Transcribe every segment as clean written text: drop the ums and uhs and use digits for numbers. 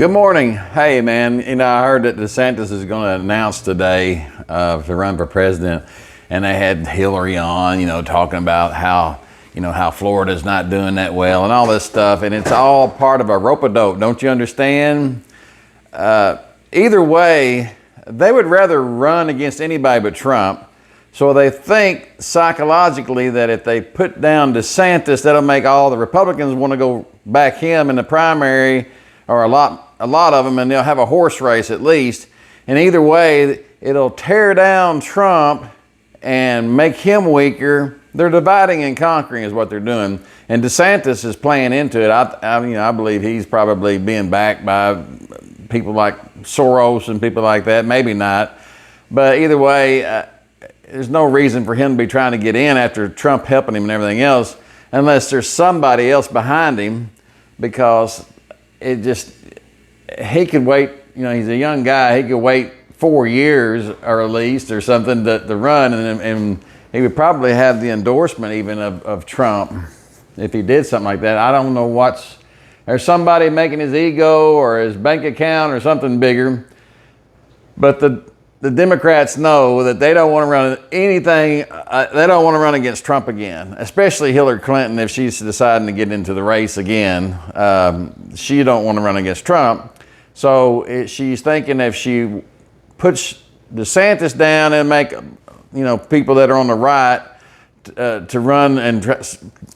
Good morning. Hey, man, I heard that DeSantis is going to announce today to run for president, and they had Hillary on, talking about how Florida's not doing that well and all this stuff, and it's all part of a rope-a-dope. Don't you understand? Either way, they would rather run against anybody but Trump. So they think psychologically that if they put down DeSantis, that'll make all the Republicans want to go back him in the primary, or a lot of them, and they'll have a horse race at least. And either way, it'll tear down Trump and make him weaker. They're dividing and conquering is what they're doing. And DeSantis is playing into it. I believe he's probably being backed by people like Soros and people like that. Maybe not. But either way, there's no reason for him to be trying to get in after Trump helping him and everything else, unless there's somebody else behind him, because he could wait, he's a young guy, he could wait 4 years or at least or something to run, and he would probably have the endorsement even of Trump if he did something like that. I don't know there's somebody making his ego or his bank account or something bigger, but the Democrats know that they don't want to run anything. They don't want to run against Trump again, especially Hillary Clinton if she's deciding to get into the race again. She don't want to run against Trump. So she's thinking if she puts DeSantis down and make people that are on the right to run and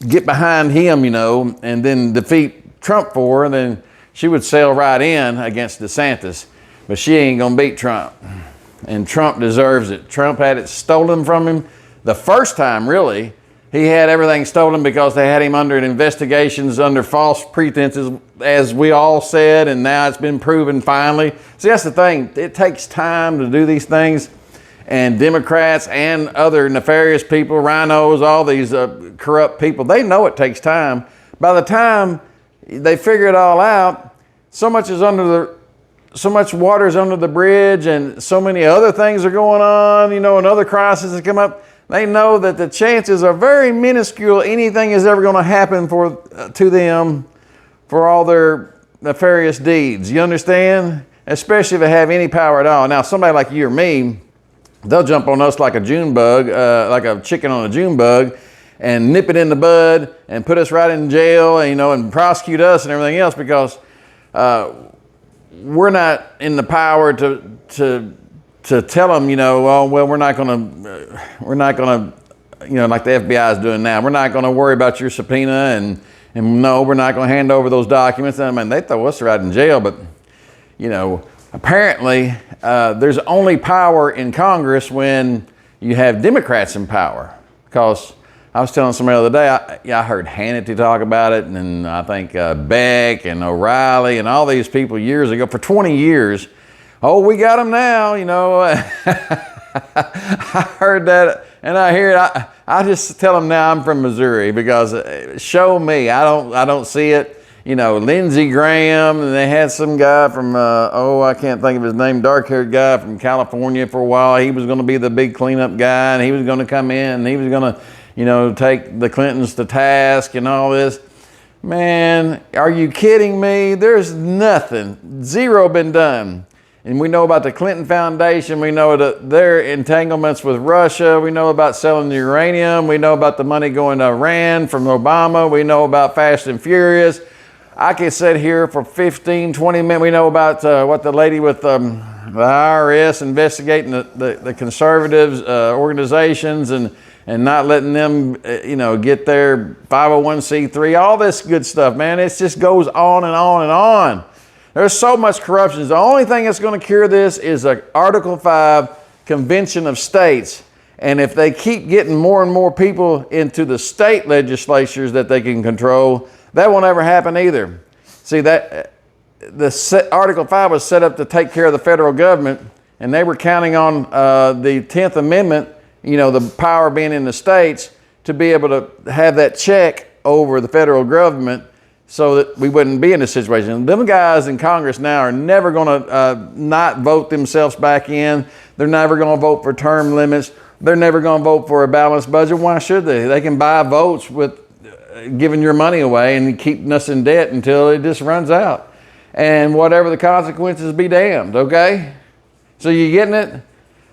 get behind him, and then defeat Trump for her, then she would sail right in against DeSantis. But she ain't going to beat Trump. And Trump deserves it. Trump had it stolen from him the first time, really. He had everything stolen because they had him under investigations under false pretenses, as we all said, and now it's been proven finally. See, that's the thing. It takes time to do these things. And Democrats and other nefarious people, rhinos, all these corrupt people, they know it takes time. By the time they figure it all out, so much water is under the bridge, and so many other things are going on, and other crises have come up. They know that the chances are very minuscule anything is ever going to happen to them for all their nefarious deeds. You understand? Especially if they have any power at all. Now, somebody like you or me, they'll jump on us like a June bug, like a chicken on a June bug, and nip it in the bud and put us right in jail, and prosecute us and everything else, because we're not in the power to tell them, we're not going to, like the FBI is doing now. We're not going to worry about your subpoena, and no, we're not going to hand over those documents. I mean, they throw us right in jail, but apparently there's only power in Congress when you have Democrats in power. Because I was telling somebody the other day, I heard Hannity talk about it, and then I think Beck and O'Reilly and all these people years ago, for 20 years. Oh, we got them now, I heard that, and I hear it. I just tell them now I'm from Missouri, because show me. I don't see it. Lindsey Graham, and they had some guy from, I can't think of his name, dark-haired guy from California for a while. He was going to be the big cleanup guy, and he was going to come in, and he was going to, take the Clintons to task and all this. Man, are you kidding me? There's nothing. Zero been done. And we know about the Clinton Foundation. We know that their entanglements with Russia. We know about selling the uranium. We know about the money going to Iran from Obama. We know about Fast and Furious. I could sit here for 15, 20 minutes. We know about what the lady with the IRS investigating the conservatives organizations and not letting them, get their 501c3, all this good stuff, man. It just goes on and on and on. There's so much corruption. The only thing that's going to cure this is an Article 5 Convention of States. And if they keep getting more and more people into the state legislatures that they can control, that won't ever happen either. See, Article 5 was set up to take care of the federal government, and they were counting on the 10th Amendment, the power being in the states, to be able to have that check over the federal government so that we wouldn't be in this situation. Them guys in Congress now are never going to not vote themselves back in. They're never going to vote for term limits. They're never going to vote for a balanced budget. Why should they? They can buy votes with giving your money away and keeping us in debt until it just runs out. and whatever the consequences, be damned, okay? So you getting it?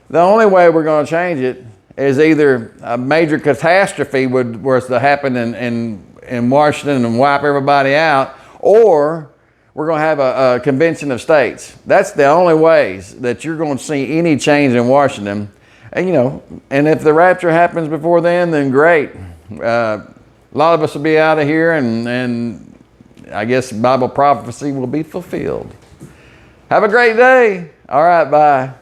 The only way we're going to change it is either a major catastrophe was to happen in Washington and wipe everybody out, or we're going to have a convention of states. That's the only ways that you're going to see any change in Washington. And, you know, and if the rapture happens before then great. A lot of us will be out of here, and I guess Bible prophecy will be fulfilled. Have a great day. All right, bye.